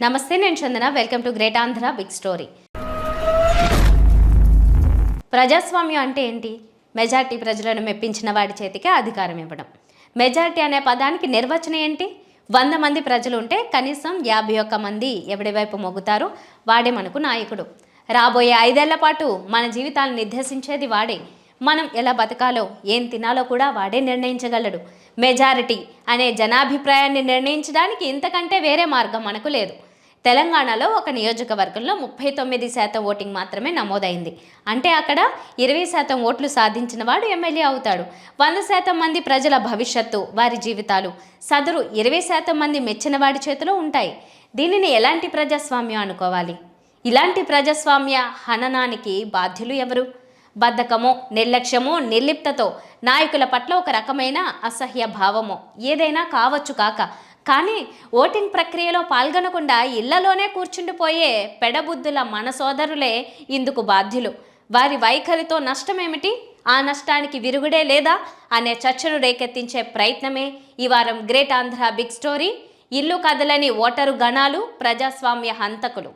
నమస్తే, నేను Chandana. Welcome to Great Andhra big story. ప్రజాస్వామ్యం అంటే ఏంటి? మెజార్టీ ప్రజలను మెప్పించిన వాడి చేతికి అధికారం ఇవ్వడం. మెజార్టీ అనే పదానికి నిర్వచనం ఏంటి? 100 మంది ప్రజలు ఉంటే కనీసం 51 మంది ఎవడి వైపు మొగ్గుతారో వాడే మనకు నాయకుడు. రాబోయే 5 ఏళ్ల పాటు మన జీవితాలను నిర్దేశించేది వాడే. మనం ఎలా బతకాలో, ఏం తినాలో కూడా వాడే నిర్ణయించగలడు. మెజారిటీ అనే జనాభిప్రాయాన్ని నిర్ణయించడానికి ఇంతకంటే వేరే మార్గం మనకు లేదు. తెలంగాణలో ఒక నియోజకవర్గంలో 39% ఓటింగ్ మాత్రమే నమోదైంది. అంటే అక్కడ 20% ఓట్లు సాధించిన వాడు ఎమ్మెల్యే అవుతాడు. 100% మంది ప్రజల భవిష్యత్తు, వారి జీవితాలు సదరు 20% మంది మెచ్చిన వాడి చేతిలో ఉంటాయి. దీనిని ఎలాంటి ప్రజాస్వామ్యం అనుకోవాలి? ఇలాంటి ప్రజాస్వామ్య హననానికి బాధ్యులు ఎవరు? బద్ధకమో, నిర్లక్ష్యమో, నిర్లిప్తతో, నాయకుల పట్ల ఒక రకమైన అసహ్య భావమో ఏదైనా కావచ్చు కాక, కానీ ఓటింగ్ ప్రక్రియలో పాల్గొనకుండా ఇళ్లలోనే కూర్చుండిపోయే పెడబుద్ధుల మన సోదరులే ఇందుకు బాధ్యులు. వారి వైఖరితో నష్టమేమిటి, ఆ నష్టానికి విరుగుడే లేదా అనే చర్చను రేకెత్తించే ప్రయత్నమే ఈ వారం గ్రేట్ ఆంధ్ర బిగ్ స్టోరీ. ఇల్లు కదలని ఓటరు గణాలు, ప్రజాస్వామ్య హంతకులు.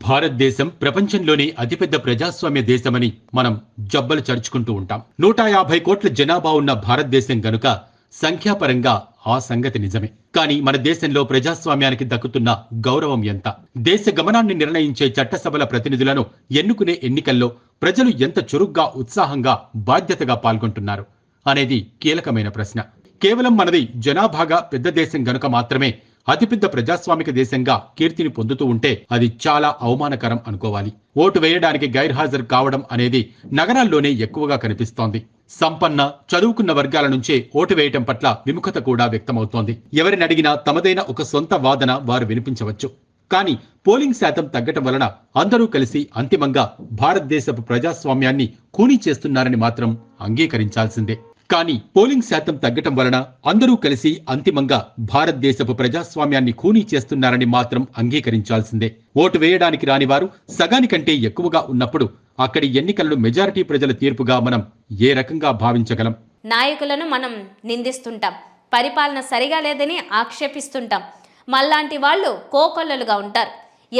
భారతదేశం ప్రపంచంలోనే అతిపెద్ద ప్రజాస్వామ్య దేశమని మనం జబ్బలు చరుచుకుంటూ ఉంటాం. 150 కోట్ల జనాభా ఉన్న భారతదేశం గనుక సంఖ్యాపరంగా ఆ సంగతి నిజమే. కానీ మన దేశంలో ప్రజాస్వామ్యానికి దక్కుతున్న గౌరవం ఎంత? దేశ గమనాన్ని నిర్ణయించే చట్టసభల ప్రతినిధులను ఎన్నుకునే ఎన్నికల్లో ప్రజలు ఎంత చురుగ్గా, ఉత్సాహంగా, బాధ్యతగా పాల్గొంటున్నారు అనేది కీలకమైన ప్రశ్న. కేవలం మనది జనాభాగా పెద్ద దేశం గనుక మాత్రమే అతిపెద్ద ప్రజాస్వామిక దేశంగా కీర్తిని పొందుతూ ఉంటే అది చాలా అవమానకరం అనుకోవాలి. ఓటు వేయడానికి గైర్హాజరు కావడం అనేది నగరాల్లోనే ఎక్కువగా కనిపిస్తోంది. సంపన్న, చదువుకున్న వర్గాల నుంచే ఓటు వేయటం పట్ల విముఖత కూడా వ్యక్తమవుతోంది. ఎవరిని అడిగినా తమదైన ఒక సొంత వాదన వారు వినిపించవచ్చు. కానీ పోలింగ్ శాతం తగ్గటం వలన అందరూ కలిసి అంతిమంగా భారతదేశపు ప్రజాస్వామ్యాన్ని ఖూనీ చేస్తున్నారని మాత్రం అంగీకరించాల్సిందే. కానీ పోలింగ్ శాతం తగ్గటం వలన అందరూ కలిసి అంతిమంగా భారతదేశపు ప్రజాస్వామ్యాన్ని ఖూనీ చేస్తున్నారని మాత్రం అంగీకరించాల్సిందే. ఓటు వేయడానికి రాని వారు సగానికంటే ఎక్కువగా ఉన్నప్పుడు అక్కడి ఎన్నికలను మెజారిటీ ప్రజల తీర్పుగా మనం ఏ రకంగా భావించగలం? నాయకులను మనం నిందిస్తుంటాం, పరిపాలన సరిగా లేదని ఆక్షేపిస్తుంటాం. మళ్ళాంటి వాళ్ళు కోకొల్లలుగా ఉంటారు.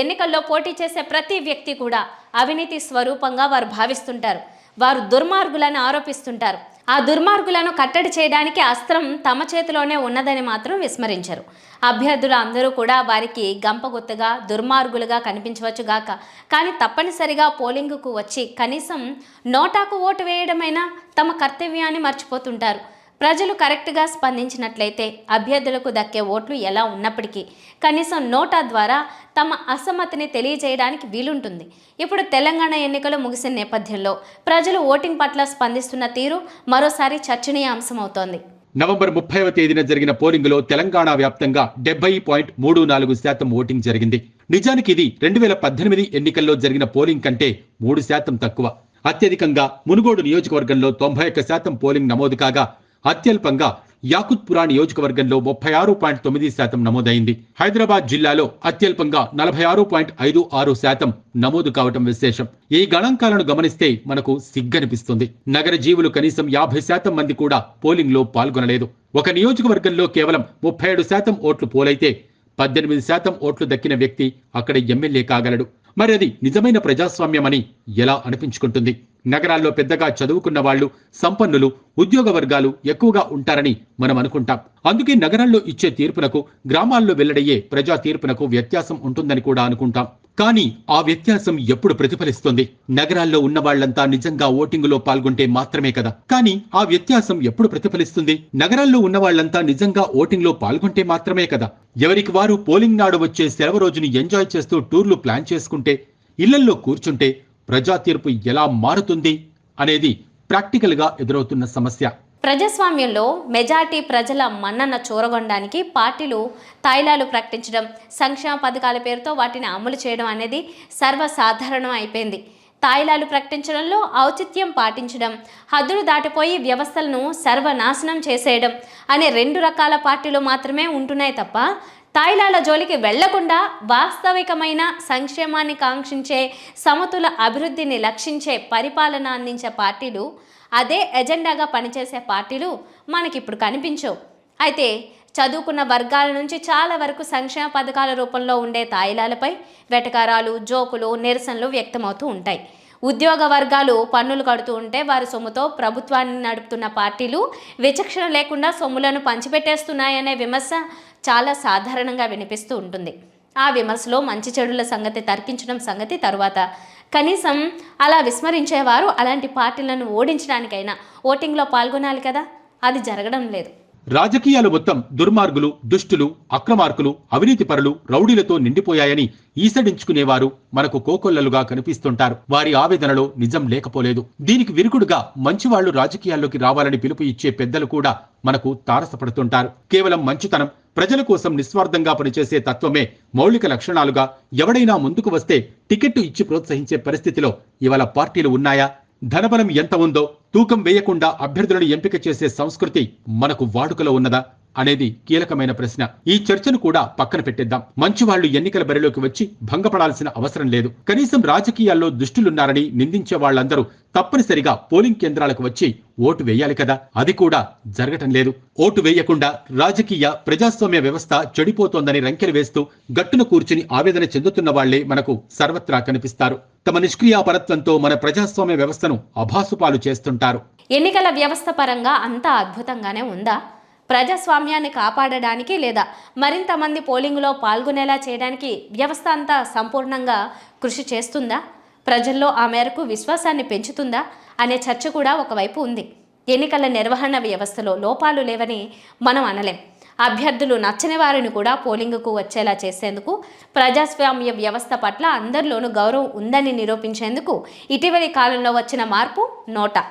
ఎన్నికల్లో పోటీ చేసే ప్రతి వ్యక్తి కూడా అవినీతి స్వరూపంగా వారు భావిస్తుంటారు. వారు దుర్మార్గులను ఆరోపిస్తుంటారు. ఆ దుర్మార్గులను కట్టడి చేయడానికి అస్త్రం తమ చేతిలోనే ఉన్నదని మాత్రం విస్మరించరు. అభ్యర్థులు అందరూ కూడా వారికి గంపగుత్తగా, దుర్మార్గులుగా కనిపించవచ్చు గాక, కానీ తప్పనిసరిగా పోలింగుకు వచ్చి కనీసం నోటాకు ఓటు వేయడమైనా తమ కర్తవ్యాన్ని మర్చిపోతుంటారు. ప్రజలు కరెక్ట్గా స్పందించినట్లయితే అభ్యర్థులకు దక్కే ఓట్లు ఎలా ఉన్నప్పటికీ కనీసం నోటా ద్వారా తమ అసమ్మతిని తెలియజేయడానికి వీలుంటుంది. ఇప్పుడు తెలంగాణ ఎన్నికలు ముగిసిన నేపథ్యంలో ప్రజలు ఓటింగ్ పట్ల స్పందిస్తున్న తీరు మరోసారి చర్చనీయాంశమవుతోంది. నవంబర్ 30వ తేదీన జరిగిన పోలింగులో తెలంగాణ వ్యాప్తంగా 70.34% ఓటింగ్ జరిగింది. నిజానికి ఇది 2018 ఎన్నికల్లో జరిగిన పోలింగ్ కంటే 3% తక్కువ. అత్యధికంగా మునుగోడు నియోజకవర్గంలో 91% పోలింగ్ నమోదు కాగా, అత్యల్పంగా యాకుత్పురా నియోజకవర్గంలో 36.9% నమోదైంది. హైదరాబాద్ జిల్లాలో అత్యల్పంగా 46.56% నమోదు కావటం విశేషం. ఈ గణాంకాలను గమనిస్తే మనకు సిగ్గనిపిస్తుంది. నగర జీవులు కనీసం 50% మంది కూడా పోలింగ్ లో పాల్గొనలేదు. ఒక నియోజకవర్గంలో కేవలం 37% ఓట్లు పోలైతే 18% ఓట్లు దక్కిన వ్యక్తి అక్కడ ఎమ్మెల్యే కాగలడు. మరి అది నిజమైన ప్రజాస్వామ్యమని ఎలా అనిపించుకుంటుంది? నగరాల్లో పెద్దగా చదువుకున్న వాళ్ళు, సంపన్నులు, ఉద్యోగ వర్గాలు ఎక్కువగా ఉంటారని మనం అనుకుంటాం. అందుకే నగరాల్లో ఇచ్చే తీర్పునకు, గ్రామాల్లో వెల్లడయ్యే ప్రజా తీర్పునకు వ్యత్యాసం ఉంటుందని కూడా అనుకుంటాం. కానీ ఆ వ్యత్యాసం ఎప్పుడు ప్రతిఫలిస్తుంది? నగరాల్లో ఉన్న వాళ్లంతా నిజంగా ఓటింగులో పాల్గొంటే మాత్రమే కదా. కానీ ఆ వ్యత్యాసం ఎప్పుడు ప్రతిఫలిస్తుంది? నగరాల్లో ఉన్న వాళ్లంతా నిజంగా ఓటింగ్ లో పాల్గొంటే మాత్రమే కదా. ఎవరికి వారు పోలింగ్ నాడు వచ్చే సెలవు రోజుని ఎంజాయ్ చేస్తూ టూర్లు ప్లాన్ చేసుకుంటే, ఇళ్లల్లో కూర్చుంటే ప్రజా తీర్పు ఎలా మారుతుంది అనేది ప్రాక్టికల్ గా ఎదురవుతున్న సమస్య. ప్రజాస్వామ్యంలో మెజార్టీ ప్రజల మన్నన చూరగొనడానికి పార్టీలు తాయిలాలు ప్రకటించడం, సంక్షేమ పథకాల పేరుతో వాటిని అమలు చేయడం అనేది సర్వసాధారణం అయిపోయింది. తాయిలాలు ప్రకటించడంలో ఔచిత్యం పాటించడం, హద్దులు దాటిపోయి వ్యవస్థలను సర్వనాశనం చేసేయడం అనే 2 రకాల పార్టీలు మాత్రమే ఉంటున్నాయి తప్ప, తాయిలాల జోలికి వెళ్లకుండా వాస్తవికమైన సంక్షేమాన్ని కాంక్షించే, సమతుల అభివృద్ధిని లక్షించే పరిపాలన అందించే పార్టీలు, అదే ఎజెండాగా పనిచేసే పార్టీలు మనకిప్పుడు కనిపించవు. అయితే చదువుకున్న వర్గాల నుంచి చాలా వరకు సంక్షేమ పథకాల రూపంలో ఉండే తాయిలాలపై వెటకారాలు, జోకులు, నిరసనలు వ్యక్తమవుతూ ఉంటాయి. ఉద్యోగ వర్గాలు పన్నులు కడుతూ ఉంటే వారి సొమ్ముతో ప్రభుత్వాన్ని నడుపుతున్న పార్టీలు విచక్షణ లేకుండా సొమ్ములను పంచిపెట్టేస్తున్నాయనే విమర్శ చాలా సాధారణంగా వినిపిస్తూ ఉంటుంది. ఆ విమర్శలో మంచి చెడుల సంగతి తర్కించడం సంగతి తరువాత. కనీసం అలా విస్మరించేవారు అలాంటి పార్టీలను ఓడించడానికైనా ఓటింగ్లో పాల్గొనాలి కదా. అది జరగడం లేదు. రాజకీయాలు మొత్తం దుర్మార్గులు, దుష్టులు, అక్రమార్కులు, అవినీతి పరులు, రౌడీలతో నిండిపోయాయని ఈసడించుకునేవారు మనకు కోకొల్లలుగా కనిపిస్తుంటారు. వారి ఆవేదనలో నిజం లేకపోలేదు. దీనికి విరుగుడుగా మంచివాళ్లు రాజకీయాల్లోకి రావాలని పిలుపు ఇచ్చే పెద్దలు కూడా మనకు తారసపడుతుంటారు. కేవలం మంచితనం, ప్రజల కోసం నిస్వార్థంగా పనిచేసే తత్వమే మౌలిక లక్షణాలుగా ఎవడైనా ముందుకు వస్తే టికెట్టు ఇచ్చి ప్రోత్సహించే పరిస్థితిలో ఇవాళ పార్టీలు ఉన్నాయా? ధనబలం ఎంత ఉందో తూకం వేయకుండా అభ్యర్థులను ఎంపిక చేసే సంస్కృతి మనకు వాడుకలో ఉన్నదా అనేది కీలకమైన ప్రశ్న. ఈ చర్చను కూడా పక్కన పెట్టేద్దాం. మంచివాళ్లు ఎన్నికల బరిలోకి వచ్చి భంగపడాల్సిన అవసరం లేదు. కనీసం రాజకీయాల్లో దుష్టులున్నారని నిందించే వాళ్లందరూ తప్పనిసరిగా పోలింగ్ కేంద్రాలకు వచ్చి ఓటు వేయాలి కదా. అది కూడా జరగటం లేదు. ఓటు వేయకుండా రాజకీయ ప్రజాస్వామ్య వ్యవస్థ చెడిపోతోందని రంకెలు వేస్తూ గట్టున కూర్చుని ఆవేదన చెందుతున్న వాళ్లే మనకు సర్వత్రా కనిపిస్తారు. తమ నిష్క్రియాపరత్వంతో మన ప్రజాస్వామ్య వ్యవస్థను అభాసుపాలు చేస్తుంటారు. ఎన్నికల వ్యవస్థ పరంగా అంతా అద్భుతంగానే ఉందా? ప్రజాస్వామ్యాన్ని కాపాడడానికి లేదా మరింత మంది పోలింగ్లో పాల్గొనేలా చేయడానికి వ్యవస్థ అంతా సంపూర్ణంగా కృషి చేస్తుందా? ప్రజల్లో ఆ మేరకు విశ్వాసాన్ని పెంచుతుందా అనే చర్చ కూడా ఒకవైపు ఉంది. ఎన్నికల నిర్వహణ వ్యవస్థలో లోపాలు లేవని మనం అనలేం. అభ్యర్థులు నచ్చని వారిని కూడా పోలింగుకు వచ్చేలా చేసేందుకు, ప్రజాస్వామ్య వ్యవస్థ పట్ల అందరిలోనూ గౌరవం ఉందని నిరూపించేందుకు ఇటీవలి కాలంలో వచ్చిన మార్పు నోటా.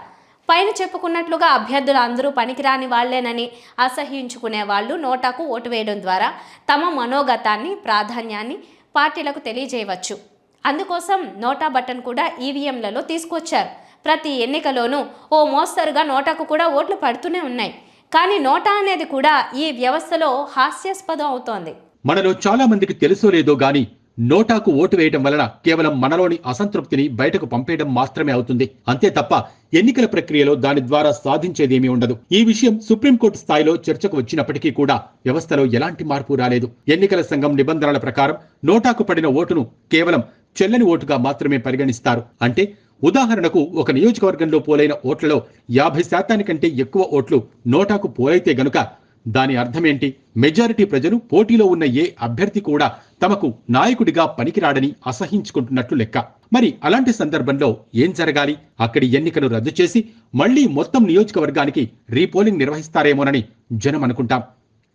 పైన చెప్పుకున్నట్లుగా అభ్యర్థులు అందరూ పనికిరాని వాళ్లేనని అసహ్యించుకునే వాళ్ళు నోటాకు ఓటు వేయడం ద్వారా తమ మనోగతాన్ని, ప్రాధాన్యాన్ని పార్టీలకు తెలియజేయవచ్చు. అందుకోసం నోటా బటన్ కూడా ఈవీఎంలలో తీసుకొచ్చారు. ప్రతి ఎన్నికలోనూ ఓ మోస్తరుగా నోటాకు కూడా ఓట్లు పడుతూనే ఉన్నాయి. కానీ నోటా అనేది కూడా ఈ వ్యవస్థలో హాస్యాస్పదం అవుతోంది. మనలో చాలా మందికి తెలుసో లేదో గాని నోటాకు ఓటు వేయడం వలన కేవలం మనలోని అసంతృప్తిని బయటకు పంపేయడం మాత్రమే అవుతుంది. అంతే తప్ప ఎన్నికల ప్రక్రియలో దాని ద్వారా సాధించేదేమీ ఉండదు. ఈ విషయం సుప్రీంకోర్టు స్థాయిలో చర్చకు వచ్చినప్పటికీ కూడా వ్యవస్థలో ఎలాంటి మార్పు రాలేదు. ఎన్నికల సంఘం నిబంధనల ప్రకారం నోటాకు పడిన ఓటును కేవలం చెల్లని ఓటుగా మాత్రమే పరిగణిస్తారు. అంటే ఉదాహరణకు ఒక నియోజకవర్గంలో పోలైన ఓట్లలో 50% కంటే ఎక్కువ ఓట్లు నోటాకు పోలైతే గనుక దాని అర్థమేంటి? మెజారిటీ ప్రజలు పోటీలో ఉన్న ఏ అభ్యర్థి కూడా తమకు నాయకుడిగా పనికిరాడని అసహించుకుంటున్నట్లు లెక్క. మరి అలాంటి సందర్భంలో ఏం జరగాలి? అక్కడి ఎన్నికను రద్దు చేసి మళ్లీ మొత్తం నియోజకవర్గానికి రీపోలింగ్ నిర్వహిస్తారేమోనని జనం అనుకుంటాం.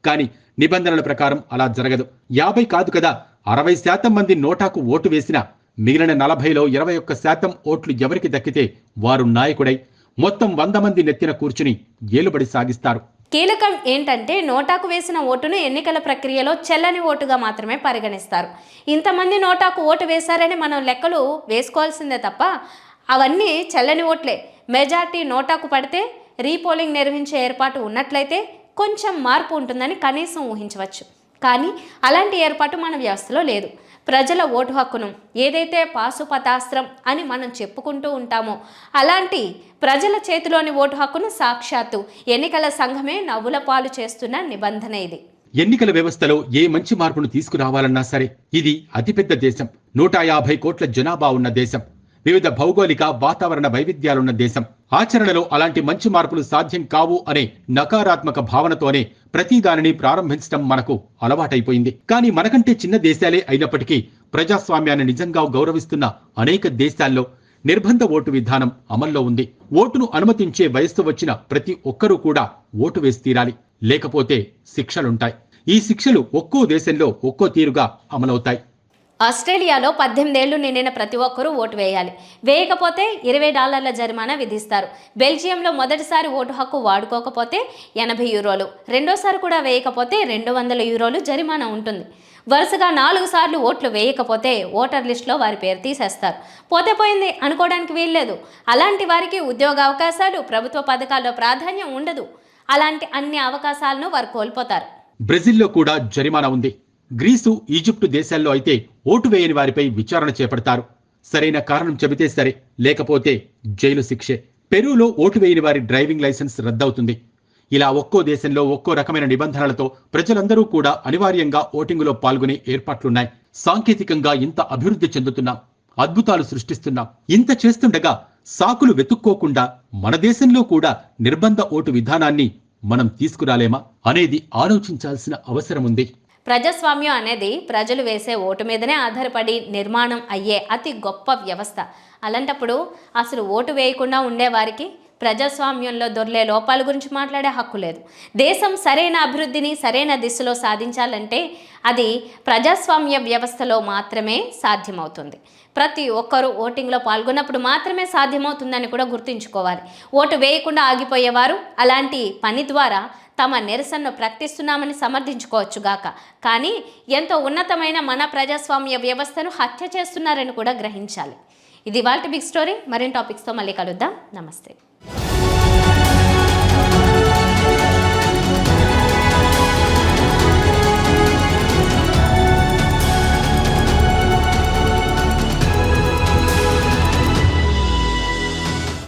కానీ నిబంధనల ప్రకారం అలా జరగదు. 50 కాదు కదా, 60% మంది నోటాకు ఓటు వేసినా మిగిలిన 40లో 21% ఓట్లు ఎవరికి దక్కితే వారు నాయకుడై మొత్తం 100 మంది నెత్తిన కూర్చుని ఏలుబడి సాగిస్తారు. కీలకం ఏంటంటే నోటాకు వేసిన ఓటును ఎన్నికల ప్రక్రియలో చెల్లని ఓటుగా మాత్రమే పరిగణిస్తారు. ఇంతమంది నోటాకు ఓటు వేశారని మనం లెక్కలు వేసుకోవాల్సిందే తప్ప అవన్నీ చెల్లని ఓట్లే. మెజార్టీ నోటాకు పడితే రీపోలింగ్ నిర్వహించే ఏర్పాటు ఉన్నట్లయితే కొంచెం మార్పు ఉంటుందని కనీసం ఊహించవచ్చు. కానీ అలాంటి ఏర్పాటు మన వ్యవస్థలో లేదు. ప్రజల ఓటు హక్కును ఏదైతే పాశుపతాస్త్రం అని మనం చెప్పుకుంటూ ఉంటామో అలాంటి ప్రజల చేతిలోని ఓటు హక్కును సాక్షాత్తు ఎన్నికల సంఘమే నవ్వుల పాలు చేస్తున్న నిబంధన ఇది. ఎన్నికల వ్యవస్థలో ఏ మంచి మార్పును తీసుకురావాలన్నా సరే ఇది అతిపెద్ద దేశం. 150 కోట్ల జనాభా ఉన్న దేశం. వివిధ భౌగోళిక వాతావరణ వైవిధ్యాలున్న దేశం. ఆచరణలో అలాంటి మంచి మార్పులు సాధ్యం కావు అనే నకారాత్మక భావనతోనే ప్రతిదానిని ప్రారంభించడం మనకు అలవాటైపోయింది. కానీ మనకంటే చిన్న దేశాలే అయినప్పటికీ ప్రజాస్వామ్యాన్ని నిజంగా గౌరవిస్తున్న అనేక దేశాల్లో నిర్బంధ ఓటు విధానం అమల్లో ఉంది. ఓటును అనుమతించే వయస్సు వచ్చిన ప్రతి ఒక్కరూ కూడా ఓటు వేసి తీరాలి. లేకపోతే శిక్షలుంటాయి. ఈ శిక్షలు ఒక్కో దేశంలో ఒక్కో తీరుగా అమలవుతాయి. ఆస్ట్రేలియాలో 18 ఏళ్లు నిండిన ప్రతి ఒక్కరూ ఓటు వేయాలి. వేయకపోతే $20 జరిమానా విధిస్తారు. బెల్జియంలో మొదటిసారి ఓటు హక్కు వాడుకోకపోతే €80, రెండోసారి కూడా వేయకపోతే €200 జరిమానా ఉంటుంది. వరుసగా 4 సార్లు ఓట్లు వేయకపోతే ఓటర్ లిస్టులో వారి పేరు తీసేస్తారు. పోతే పోయింది అనుకోవడానికి వీల్లేదు. అలాంటి వారికి ఉద్యోగ అవకాశాలు, ప్రభుత్వ పథకాల్లో ప్రాధాన్యం ఉండదు. అలాంటి అన్ని అవకాశాలను వారు కోల్పోతారు. బ్రెజిల్లో కూడా జరిమానా ఉంది. గ్రీసు, ఈజిప్టు దేశాల్లో అయితే ఓటు వేయని వారిపై విచారణ చేపడతారు. సరైన కారణం చెబితే సరే, లేకపోతే జైలు శిక్షే. పెరూలో ఓటు వేయని వారి డ్రైవింగ్ లైసెన్స్ రద్దవుతుంది. ఇలా ఒక్కో దేశంలో ఒక్కో రకమైన నిబంధనలతో ప్రజలందరూ కూడా అనివార్యంగా ఓటింగులో పాల్గొనే ఏర్పాట్లున్నాయి. సాంకేతికంగా ఇంత అభివృద్ధి చెందుతున్నాం, అద్భుతాలు సృష్టిస్తున్నాం. ఇంత చేస్తుండగా సాకులు వెతుక్కోకుండా మన దేశంలో కూడా నిర్బంధ ఓటు విధానాన్ని మనం తీసుకురాలేమా అనేది ఆలోచించాల్సిన అవసరం ఉంది. ప్రజాస్వామ్యం అనేది ప్రజలు వేసే ఓటు మీదనే ఆధారపడి నిర్మాణం అయ్యే అతి గొప్ప వ్యవస్థ. అలాంటప్పుడు అసలు ఓటు వేయకుండా ఉండేవారికి ప్రజాస్వామ్యంలో దొర్లే లోపాల గురించి మాట్లాడే హక్కు లేదు. దేశం సరైన అభివృద్ధిని సరైన దిశలో సాధించాలంటే అది ప్రజాస్వామ్య వ్యవస్థలో మాత్రమే సాధ్యమవుతుంది. ప్రతి ఒక్కరూ ఓటింగ్లో పాల్గొన్నప్పుడు మాత్రమే సాధ్యమవుతుందని కూడా గుర్తుంచుకోవాలి. ఓటు వేయకుండా ఆగిపోయేవారు అలాంటి పని ద్వారా తమ నిరసనను ప్రకటిస్తున్నామని సమర్థించుకోవచ్చుగాక, కానీ ఎంతో ఉన్నతమైన మన ప్రజాస్వామ్య వ్యవస్థను హత్య చేస్తున్నారని కూడా గ్రహించాలి. ఇది ఇవాల్టి బిగ్ స్టోరీ. మరిన్ని టాపిక్స్తో మళ్ళీ కలుద్దాం. నమస్తే.